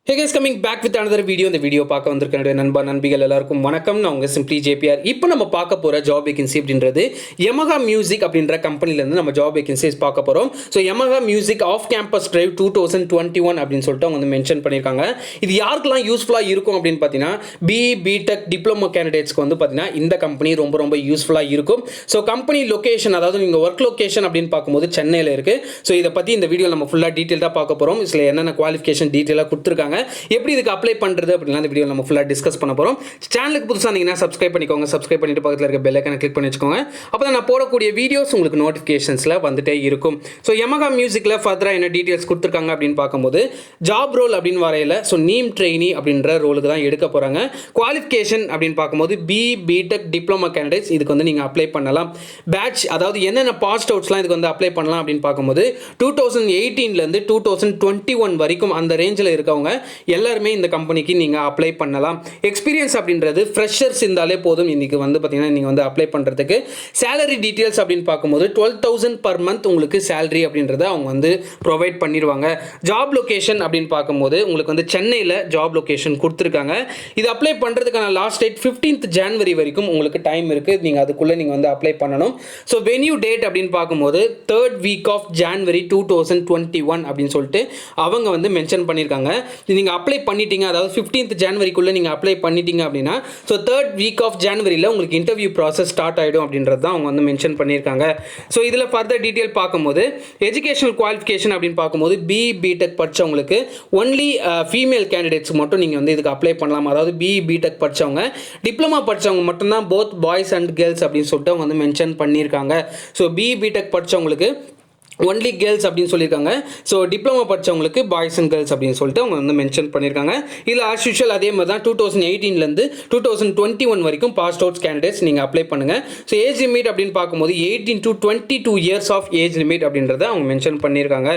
Hey guys, coming back with another video. இந்த video பார்க்க வந்திருக்க நண்பா நண்பிகள் எல்லாருக்கும் வணக்கம். நான் உங்க சிம்பிளி ஜேபிஆர். இப்போ நம்ம பார்க்க போற ஜாப் வேகன்சி அப்படின்றது யமஹா மியூசிக் அப்படின்ற கம்பெனில இருந்து நம்ம ஜாப் வேகன்சிஸ் பார்க்க போறோம். So Yamaha music off campus drive 2021 அப்படின்னு சொல்லிட்டு அவங்க வந்து மென்ஷன் பண்ணியிருக்காங்க. இது யாருக்கெல்லாம் யூஸ்ஃபுல்லாக இருக்கும் அப்படின்னு பார்த்தீங்கன்னா பிடெக் டிப்ளமோ கேண்டிடேட்ஸ்க்கு வந்து பார்த்தீங்கன்னா இந்த கம்பெனி ரொம்ப ரொம்ப யூஸ்ஃபுல்லாக இருக்கும். ஸோ கம்பெனி லொகேஷன், அதாவது நீங்கள் ஒர்க் லொகேஷன் அப்படின்னு பார்க்கும்போது சென்னையில் இருக்குது. ஸோ இதை பற்றி இந்த வீடியோ நம்ம ஃபுல்லாக டீட்டெயிலாக பார்க்க போகிறோம். இதில் என்னென்ன குவாலிஃபிகேஷன் டீட்டெயிலாக கொடுத்துருக்காங்க, எப்படி இதுக்கு அப்ளை பண்ணுறது அப்படின்னா இந்த வீடியோ நம்ம ஃபுல்லாக டிஸ்கஸ் பண்ண போகிறோம். சேனலுக்கு புதுசாக இருந்தீங்கன்னா சப்ஸ்கிரைப் பண்ணிக்கோங்க. சப்ஸ்கிரைப் பண்ணிட்டு பக்கத்தில் இருக்க பெல் ஐக்கானை கிளிக் பண்ணி வச்சுக்கோங்க. அப்போ தான் நான் போடக்கூடிய வீடியோஸ் உங்களுக்கு நோட்டிஃபிகேஷன்ஸில் வந்துட்டே இருக்கும். ஸோ யமஹா மியூசிக்கில் ஃபர்தராக என்ன டீட்டெயில்ஸ் கொடுத்துருக்காங்க அப்படின்னு பார்க்கும்போது ஜாப் ரோல் அப்படின்னு வரையில் ஸோ நீம் ட்ரெயினி அப்படின்ற ரோலுக்கு தான் எடுக்க போகிறாங்க. குவாலிஃபிகேஷன் அப்படின்னு பார்க்கும்போது பிடெக் டிப்ளமோ கேண்டிடேட்ஸ் இதுக்கு வந்து நீங்கள் அப்ளை பண்ணலாம். பேட்ச், அதாவது என்னென்ன பாஸ்ட் அவுட்ஸ்லாம் இதுக்கு வந்து அப்ளை பண்ணலாம் அப்படின்னு பார்க்கும்போது 2018 2021 வரைக்கும் அந்த ரேஞ்சில் இருக்கவங்க எல்லாருமே இந்த கம்பெனிக்கு நீங்கள் அப்ளை பண்ணலாம். எக்ஸ்பீரியன்ஸ் அப்படின்றது ஃப்ரெஷர்ஸ் இருந்தாலே போதும். இன்றைக்கி வந்து பார்த்தீங்கன்னா நீங்கள் வந்து அப்ளை பண்ணுறதுக்கு சேலரி டீட்டெயில்ஸ் அப்படின்னு பார்க்கும்போது 12,000 per month உங்களுக்கு சேலரி அப்படின்றத அவங்க வந்து ப்ரொவைட் பண்ணிடுவாங்க. ஜாப் லொகேஷன் அப்படின்னு பார்க்கும்போது உங்களுக்கு வந்து சென்னையில் ஜாப் லொகேஷன் கொடுத்துருக்காங்க. இது அப்ளை பண்ணுறதுக்கான லாஸ்ட் டேட் 15th January வரைக்கும் உங்களுக்கு டைம் இருக்குது. நீங்கள் அதுக்குள்ளே நீங்கள் வந்து அப்ளை பண்ணணும். ஸோ வென்யூ டேட் அப்படின்னு பார்க்கும்போது 3rd week of January 2021 அப்படின்னு சொல்லிட்டு அவங்க வந்து மென்ஷன் பண்ணியிருக்காங்க. நீங்கள் அப்ளை பண்ணிட்டீங்க, அதாவது 15th January நீங்கள் அப்ளை பண்ணிட்டீங்க அப்படின்னா so 3rd week of January உங்களுக்கு இன்டர்வியூ ப்ராசஸ் ஸ்டார்ட் ஆகிடும் அப்படின்றது தான் அவங்க வந்து மென்ஷன் பண்ணியிருக்காங்க. ஸோ இதில் ஃபர்தர் டீட்டெயில் பார்க்கும்போது எஜுகேஷனல் குவாலிஃபிகேஷன் அப்படின்னு பார்க்கும்போது பிடெக் படித்தவங்களுக்கு ஒன்லி ஃபீமேல் கேண்டிடேட்ஸ் மட்டும் நீங்கள் வந்து இதுக்கு அப்ளை பண்ணலாம். அதாவது பிடெக் படித்தவங்க, டிப்ளமா படித்தவங்க மட்டும்தான் போத் பாய்ஸ் அண்ட் கேர்ள்ஸ் அப்படின்னு சொல்லிட்டு அவங்க வந்து மென்ஷன் பண்ணியிருக்காங்க. ஸோ பிடெக் படித்தவங்களுக்கு ஒன்லி கேர்ள்ஸ் அப்படின்னு சொல்லியிருக்காங்க. ஸோ டிப்ளமோ படித்தவங்களுக்கு பாய்ஸ் அண்ட் கேர்ள்ஸ் அப்படின்னு சொல்லிட்டு அவங்க வந்து மென்ஷன் பண்ணியிருக்காங்க. இதில் ஆஸ் யூஷுவல் அதே மாதிரி தான் 2018 2021 வரைக்கும் பாஸ்ட் அவுட்ஸ் கேண்டிடேட்ஸ் நீங்கள் அப்ளை பண்ணுங்கள். ஸோ ஏஜ் லிமிட் அப்படின்னு பார்க்கும்போது 18 to 22 years of age limit அப்படின்றத அவங்க மென்ஷன் பண்ணியிருக்காங்க.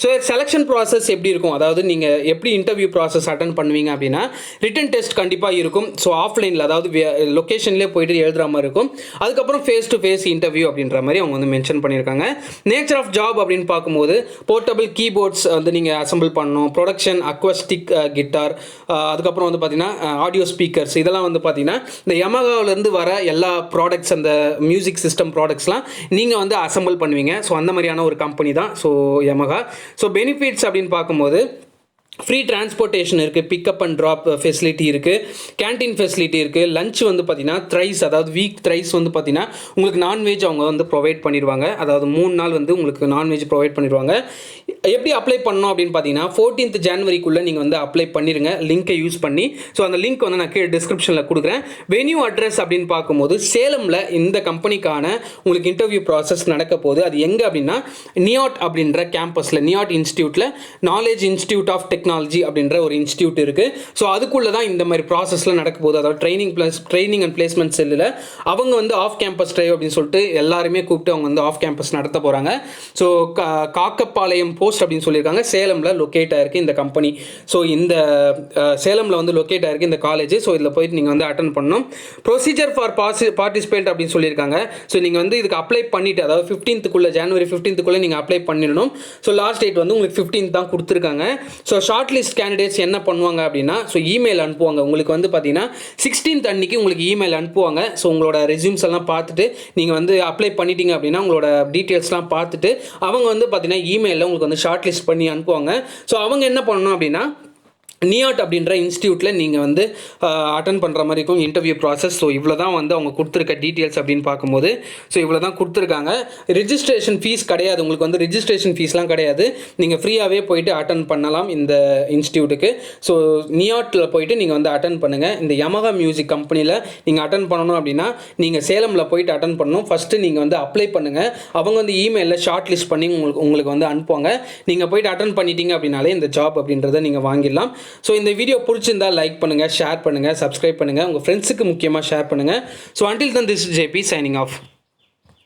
ஸோ செலெக்ஷன் ப்ராசஸ் எப்படி இருக்கும், அதாவது நீங்கள் எப்படி இன்டர்வியூ ப்ராசஸ் அட்டன் பண்ணுவீங்க அப்படின்னா ரிட்டன் டெஸ்ட் கண்டிப்பாக இருக்கும். ஸோ ஆஃப்லைனில், அதாவது லொக்கேஷன்லேயே போயிட்டு எழுதுகிற மாதிரி இருக்கும். அதுக்கப்புறம் ஃபேஸ் டு ஃபேஸ் இன்டர்வியூ அப்படின்ற மாதிரி அவங்க வந்து மென்ஷன் பண்ணியிருக்காங்க. நேச்சர் ஆஃப் ஜாப் அப்படின்னு பார்க்கும்போது போர்ட்டபிள் கீபோர்ட்ஸ் வந்து நீங்கள் அசம்பிள் பண்ணணும், ப்ரொடக்ஷன், அக்வஸ்டிக் கிட்டார், அதுக்கப்புறம் வந்து பார்த்தீங்கன்னா ஆடியோ ஸ்பீக்கர்ஸ், இதெல்லாம் வந்து பார்த்தீங்கன்னா இந்த யமஹாவிலேருந்து வர எல்லா ப்ராடக்ட்ஸ், அந்த மியூசிக் சிஸ்டம் ப்ராடக்ட்ஸ்லாம் நீங்கள் வந்து அசம்பிள் பண்ணுவீங்க. ஸோ அந்த மாதிரியான ஒரு கம்பெனி தான் ஸோ யமஹா. ஸோ பெனிஃபிட்ஸ் அப்படின்னு பார்க்கும்போது ஃப்ரீ டிரான்ஸ்போர்ட்டேஷன் இருக்குது, பிக்கப் அண்ட் ட்ராப் ஃபெசிலிட்டி இருக்குது, கேன்டீன் ஃபெசிலிட்டி இருக்குது, லஞ்ச் வந்து பார்த்தீங்கன்னா த்ரைஸ், அதாவது வீக் த்ரைஸ் வந்து பார்த்தீங்கன்னா உங்களுக்கு நான்வெஜ் அவங்க வந்து ப்ரொவைட் பண்ணிடுவாங்க. அதாவது 3 நாள் வந்து உங்களுக்கு நான்வெஜ் ப்ரொவைட் பண்ணிடுவாங்க. எப்படி அப்ளை பண்ணணும் அப்படின்னு பார்த்தீங்கன்னா 14th January நீங்கள் வந்து அப்ளை பண்ணிடுங்க லிங்கை யூஸ் பண்ணி. ஸோ அந்த லிங்க் வந்து நான் கீழே டிஸ்கிரிப்ஷனில் கொடுக்குறேன். வென்யூ அட்ரஸ் அப்படின்னு பார்க்கும்போது சேலமில் இந்த கம்பெனிக்கான உங்களுக்கு இன்டர்வியூ ப்ராசஸ் நடக்க போகுது. அது எங்கே அப்படின்னா நியாட் அப்படின்ற கேம்பஸில், நியாட் இன்ஸ்டியூட்டில், நாலேஜ் இன்ஸ்டியூட் ஆஃப் டெக்னாலஜி அப்படின்ற ஒரு இன்ஸ்டியூட் இருக்குது. ஸோ அதுக்குள்ளே தான் இந்த மாதிரி ப்ராசஸ்லாம் நடக்க போகுது. அதாவது ட்ரைனிங் அண்ட் பிளேஸ்மெண்ட் செல்லில் அவங்க வந்து ஆஃப் கேம்பஸ் ட்ரைவ் அப்படின்னு சொல்லிட்டு எல்லாருமே கூப்பிட்டு அவங்க வந்து ஆஃப் கேம்பஸ் நடத்த போகிறாங்க. ஸோ காக்கப்பாளையம் போஸ்ட் அப்படின்னு சொல்லியிருக்காங்க. சேலமில் லொக்கேட் ஆகிருக்கு இந்த கம்பெனி. ஸோ இந்த சேலமில் வந்து லொக்கேட் ஆகிருக்கு இந்த காலேஜ். ஸோ இதில் போயிட்டு நீங்கள் வந்து அட்டன் பண்ணணும். ப்ரொசீஜர் ஃபார் பார்ட்டிசிபேட் அப்படின்னு சொல்லியிருக்காங்க. ஸோ நீங்கள் வந்து இதுக்கு அப்ளை பண்ணிவிட்டு, அதாவது 15th January 15th நீங்கள் அப்ளை பண்ணிடணும். ஸோ லாஸ்ட் டேட் வந்து உங்களுக்கு 15th தான் கொடுத்துருக்காங்க. ஸோ ஷார்ட் லிஸ்ட் கேண்டிடேட்ஸ் என்ன பண்ணுவாங்க அப்படின்னா ஸோ இமெயில் அனுப்புவாங்க. உங்களுக்கு வந்து பார்த்தீங்கன்னா 16th அன்னைக்கு உங்களுக்கு இமெயில் அனுப்புவாங்க. ஸோ உங்களோட ரெஸ்யூம்ஸ் எல்லாம் பார்த்துட்டு நீங்கள் வந்து அப்ளை பண்ணிட்டீங்க அப்படின்னா உங்களோட டீட்டெயில்ஸ்லாம் பார்த்துட்டு அவங்க வந்து பார்த்தீங்கன்னா இமெயிலில் உங்களுக்கு வந்து ஷார்ட் லிஸ்ட் பண்ணி அனுப்புவாங்க. ஸோ அவங்க என்ன பண்ணணும் அப்படின்னா நியாட் அப்படின்ற இன்ஸ்டியூட்டில் நீங்கள் வந்து அட்டன் பண்ணுற மாதிரி இருக்கும் இன்டர்வியூ ப்ராசஸ். ஸோ இவ்வளோ தான் வந்து அவங்க கொடுத்துருக்க டீட்டெயில்ஸ் அப்படின்னு பார்க்கும்போது ஸோ இவ்வளோ தான் கொடுத்துருக்காங்க. ரிஜிஸ்ட்ரேஷன் ஃபீஸ் கிடையாது, உங்களுக்கு வந்து ரிஜிஸ்ட்ரேஷன் ஃபீஸ்லாம் கிடையாது. நீங்கள் ஃப்ரீயாகவே போயிட்டு அட்டன் பண்ணலாம் இந்த இன்ஸ்டியூட்டுக்கு. ஸோ நியாட்டில் போயிட்டு நீங்கள் வந்து அட்டன் பண்ணுங்கள். இந்த யமஹா மியூசிக் கம்பெனியில் நீங்கள் அட்டன் பண்ணணும் அப்படின்னா நீங்கள் சேலமில் போயிட்டு அட்டன் பண்ணணும். ஃபஸ்ட்டு நீங்கள் வந்து அப்ளை பண்ணுங்கள். அவங்க வந்து இமெயிலில் ஷார்ட் லிஸ்ட் பண்ணி உங்களுக்கு வந்து அனுப்புவாங்க. நீங்கள் போயிட்டு அட்டன் பண்ணிட்டீங்க அப்படின்னாலே இந்த ஜாப் அப்படின்றத நீங்கள் வாங்கிடலாம். ஸோ இந்த வீடியோ பிடிச்சிருந்தால் லைக் பண்ணுங்கள், ஷேர் பண்ணுங்கள், சப்ஸ்கிரைப் பண்ணுங்கள், உங்கள் ஃப்ரெண்ட்ஸுக்கு முக்கியமாக ஷேர் பண்ணுங்கள். So until then, this is JP signing off.